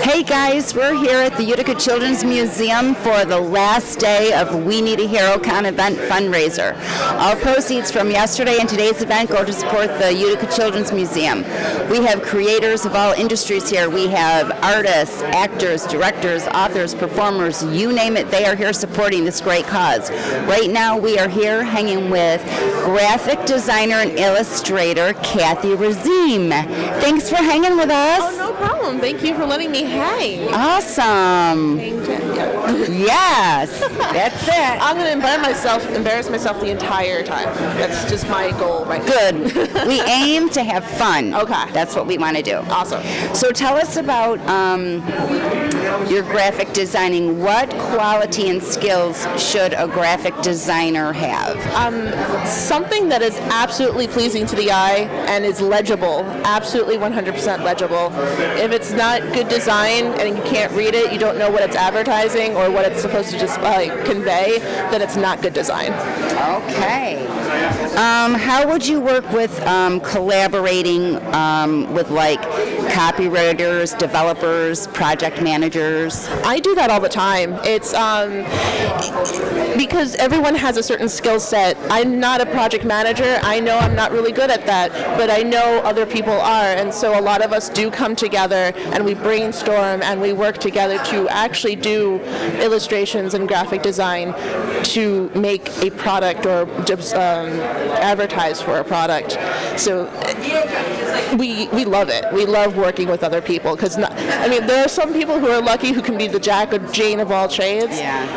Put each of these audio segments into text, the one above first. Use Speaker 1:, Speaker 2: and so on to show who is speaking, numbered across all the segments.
Speaker 1: Hey guys, we're here at the Utica Children's Museum for the last day of We Need a Hero Con event fundraiser. All proceeds from yesterday and today's event go to support the Utica Children's Museum. We have creators of all industries here. We have artists, actors, directors, authors, performers, you name it, they are here supporting this great cause. Right now we are here hanging with graphic designer and illustrator Cathy Razim. Thanks for hanging with us.
Speaker 2: Oh, no problem. Thank you for letting me hang.
Speaker 1: Awesome. Yes, that's it.
Speaker 2: I'm going to embarrass myself the entire time. That's just my goal right now.
Speaker 1: Good. We aim to have fun.
Speaker 2: Okay.
Speaker 1: That's what we want to do.
Speaker 2: Awesome.
Speaker 1: So tell us about your graphic designing. What quality and skills should a graphic designer have?
Speaker 2: Something that is absolutely pleasing to the eye and is legible, absolutely 100% legible. If it's not good design and you can't read it, you don't know what it's advertising or what it's supposed to just convey, then it's not good design.
Speaker 1: Okay. How would you work with collaborating with like copywriters, developers, project managers?
Speaker 2: I do that all the time. It's because everyone has a certain skill set. I'm not a project manager. I know I'm not really good at that, but I know other people are, and so a lot of us do come together and we brainstorm and we work together to actually do illustrations and graphic design to make a product or just advertise for a product. So we love it. We love working with other people because there are some people who are lucky who can be the Jack or Jane of all trades.
Speaker 1: Yeah.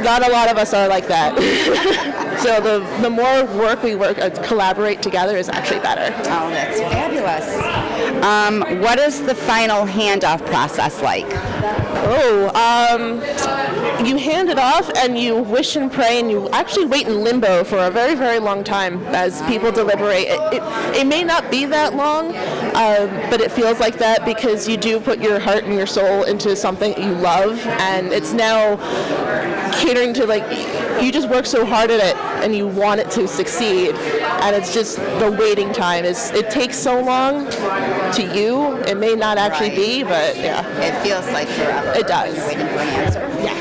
Speaker 2: Not a lot of us are like that. So the more work we collaborate together is actually better.
Speaker 1: Oh, that's fabulous. What is the final handoff process like?
Speaker 2: You hand it off and you wish and pray and you actually wait in limbo for a very, very long time as people deliberate. It may not be that long, but it feels like that because you do put your heart and your soul into something that you love, and it's now catering to you just work so hard at it and you want it to succeed, and it's just the waiting time it takes so long to you. It may not actually be, but yeah.
Speaker 1: It feels like forever.
Speaker 2: It does.
Speaker 1: You're waiting for an answer.
Speaker 2: Yeah.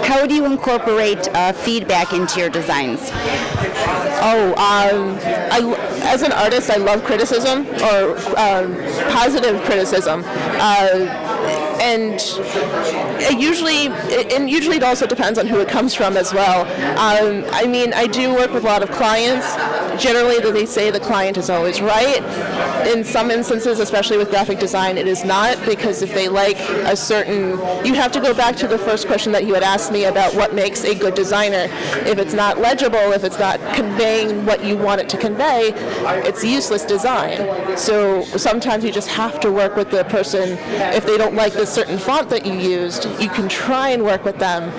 Speaker 1: How do you incorporate feedback into your designs?
Speaker 2: As an artist, I love criticism or positive criticism. And usually it also depends on who it comes from as well. I do work with a lot of clients. Generally, they say the client is always right. In some instances, especially with graphic design, it is not, because if they like a certain, you have to go back to the first question that you had asked me about what makes a good designer. If it's not legible, if it's not conveying what you want it to convey, it's useless design. So sometimes you just have to work with the person. If they don't like this certain font that you used, you can try and work with them.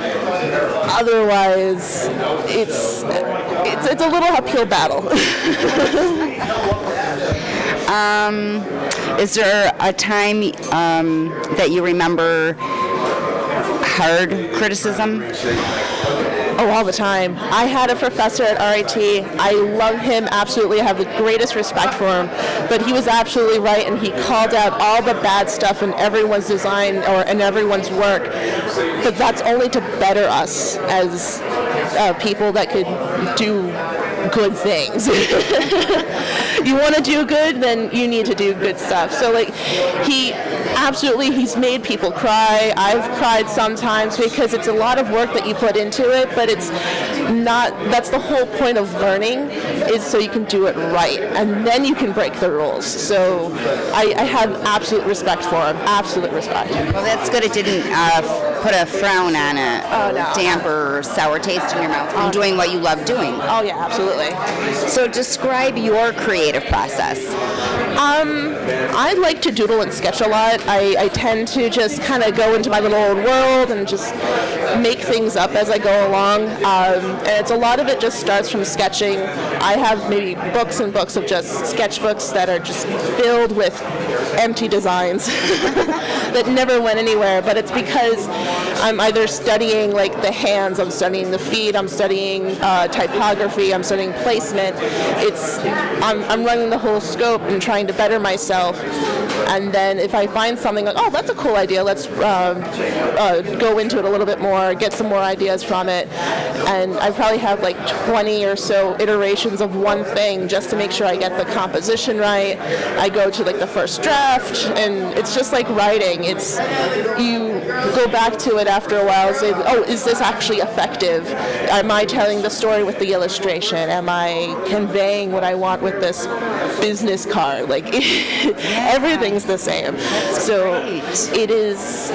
Speaker 2: Otherwise, it's a little uphill battle.
Speaker 1: Is there a time that you remember hard criticism?
Speaker 2: Oh, all the time. I had a professor at RIT. I love him absolutely. I have the greatest respect for him. But he was absolutely right, and he called out all the bad stuff in everyone's design or in everyone's work. But that's only to better us as people that could do good things. You want to do good, then you need to do good stuff. So he's made people cry. I've cried sometimes because it's a lot of work that you put into it, but it's not, that's the whole point of learning, is so you can do it right, and then you can break the rules. So I have absolute respect for him, absolute respect.
Speaker 1: Well, that's good. It didn't put a frown on a damper or sour taste in your mouth from doing what you love doing.
Speaker 2: Oh yeah, absolutely.
Speaker 1: So describe your creative process.
Speaker 2: I like to doodle and sketch a lot. I tend to just kind of go into my little own world and just make things up as I go along. And a lot of it just starts from sketching. I have maybe books and books of just sketchbooks that are just filled with empty designs that never went anywhere. But it's because I'm either studying like the hands, I'm studying the feet, I'm studying typography, I'm studying placement. I'm running the whole scope and trying to better myself. And then if I find something like, oh, that's a cool idea, let's go into it a little bit more, get some more ideas from it. And I probably have like 20 or so iterations of one thing just to make sure I get the composition right. I go to like the first draft, and it's just like writing. It's, you go back to it after a while and say, oh, is this actually effective? Am I telling the story with the illustration? Am I conveying what I want with this business card? Like, everything's the same. So it is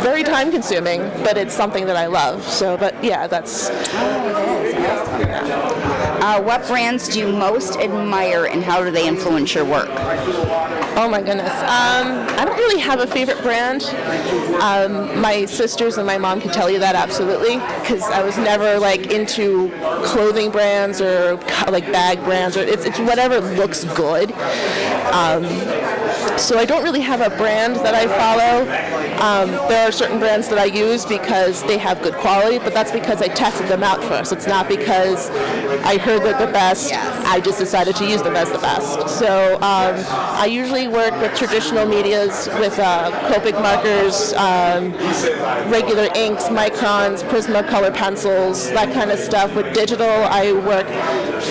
Speaker 2: very time consuming, but it's something that I love. So, but yeah, that's...
Speaker 1: What brands do you most admire, and how do they influence your work?
Speaker 2: Oh my goodness. I don't really have a favorite brand. My sisters and my mom can tell you that absolutely, because I was never like into clothing brands or like bag brands, or it's whatever looks good. So I don't really have a brand that I follow. There are certain brands that I use because they have good quality, but that's because I tested them out first. It's not because I heard they're the best.
Speaker 1: Yes.
Speaker 2: I just decided to use them as the best. So I usually work with traditional medias with Copic markers, regular inks, microns, Prismacolor pencils, that kind of stuff. With digital, I work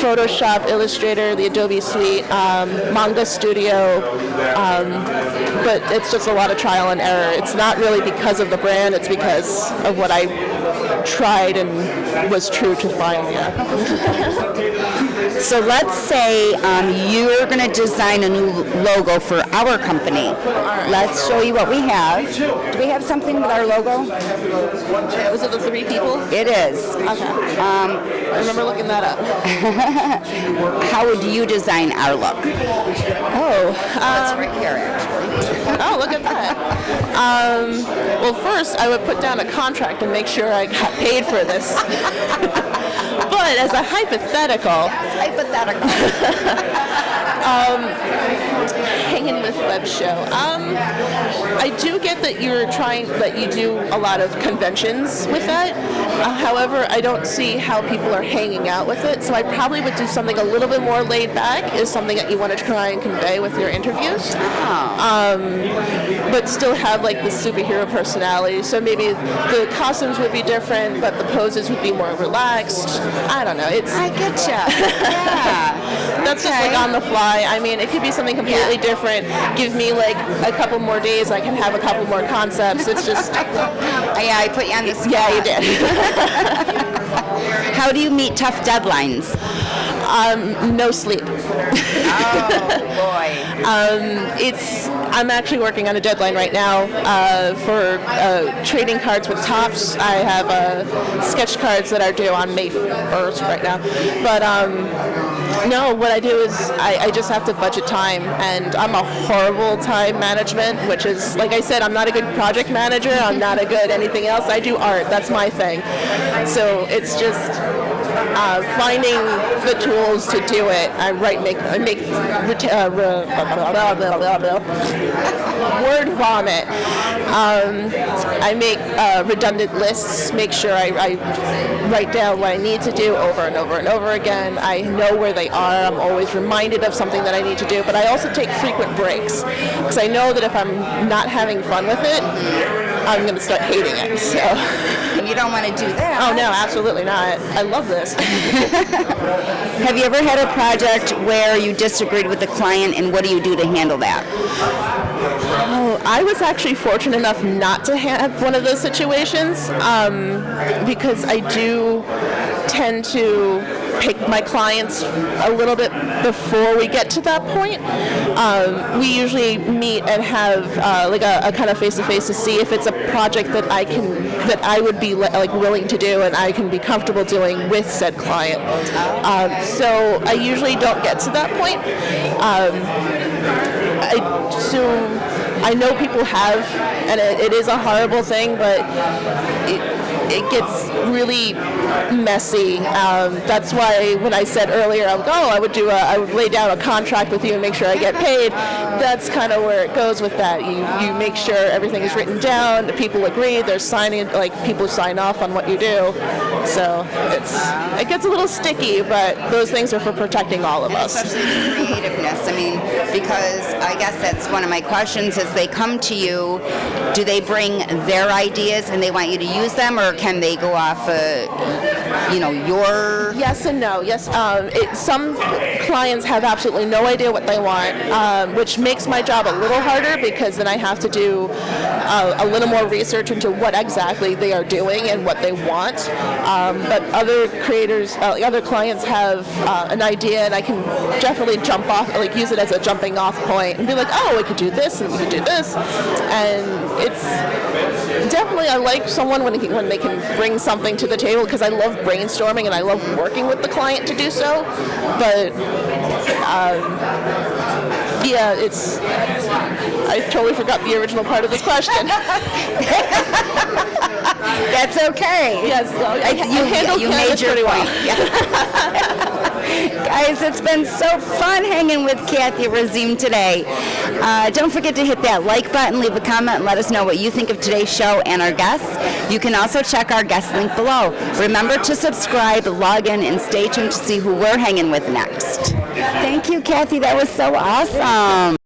Speaker 2: Photoshop, Illustrator, the Adobe suite, Manga Studio, but it's just a lot of trial and error. It's not really because of the brand, it's because of what I tried and was true to find.
Speaker 1: So let's say you're going to design a new logo for our company. Let's show you what we have. Do we have something with our logo?
Speaker 2: Was it the 3 people?
Speaker 1: It is.
Speaker 2: Okay. I remember looking that up.
Speaker 1: How would you design our look?
Speaker 2: Oh,
Speaker 1: It's right here, actually.
Speaker 2: Oh, look at that. Well, first I would put down a contract and make sure I got paid for this. But as a hypothetical, Hangin with web show. I do get that you do a lot of conventions with that. However, I don't see how people are hanging out with it, so I probably would do something a little bit more laid back, is something that you want to try and convey with your interviews. But still have like the superhero personality. So maybe the costumes would be different, but the poses would be more relaxed. I don't know.
Speaker 1: I get you. Yeah.
Speaker 2: That's just like on the fly. I mean, it could be something completely different. Give me like a couple more days, I can have a couple more concepts. It's just...
Speaker 1: Yeah, I put you on the spot.
Speaker 2: Yeah, you did.
Speaker 1: How do you meet tough deadlines?
Speaker 2: No sleep.
Speaker 1: Oh, boy.
Speaker 2: I'm actually working on a deadline right now for trading cards with tops. I have sketch cards that are due on May 1st right now. But no, what I do is I just have to budget time, and I'm a horrible time management, which is, like I said, I'm not a good project manager, I'm not a good anything else. I do art, that's my thing. So it's just finding the tools to do it. I make word vomit. I make redundant lists, make sure I write down what I need to do over and over and over again. I know where they are. I'm always reminded of something that I need to do, but I also take frequent breaks because I know that if I'm not having fun with it, I'm going to start hating it. So
Speaker 1: You don't want to do that.
Speaker 2: Oh, no, absolutely not. I love this.
Speaker 1: Have you ever had a project where you disagreed with the client, and what do you do to handle that?
Speaker 2: Oh, I was actually fortunate enough not to have one of those situations. situations, because I do tend to pick my clients a little bit before we get to that point. We usually meet and have like a kind of face-to-face to see if it's a project that I would be like willing to do and I can be comfortable doing with said client. So I usually don't get to that point. I know people have, and it is a horrible thing, but it gets really messy. That's why when I said earlier, I would lay down a contract with you and make sure I get paid. That's kind of where it goes with that. You make sure everything is written down. The people agree. There's signing, like people sign off on what you do. So it gets a little sticky, but those things are for protecting all of us.
Speaker 1: Especially creativeness. I mean, because I guess that's one of my questions is they come to you, do they bring their ideas and they want you to use them, or can they go off your...
Speaker 2: Yes and no. Yes, some clients have absolutely no idea what they want, which makes my job a little harder because then I have to do a little more research into what exactly they are doing and what they want. But other creators, other clients have an idea, and I can definitely jump off, like use it as a jumping off point and be like, oh, we could do this and we could do this. And it's definitely, I like someone when they can bring something to the table, because I love brainstorming and I love working with the client to do so. But yeah, I totally forgot the original part of this question.
Speaker 1: That's okay.
Speaker 2: Yes,
Speaker 1: you made your
Speaker 2: pretty
Speaker 1: point.
Speaker 2: well.
Speaker 1: Guys, it's been so fun hanging with Cathy Razim today. Don't forget to hit that like button, leave a comment, and let us know what you think of today's show and our guests. You can also check our guest link below. Remember to subscribe, log in, and stay tuned to see who we're hanging with next. Thank you, Cathy. That was so awesome.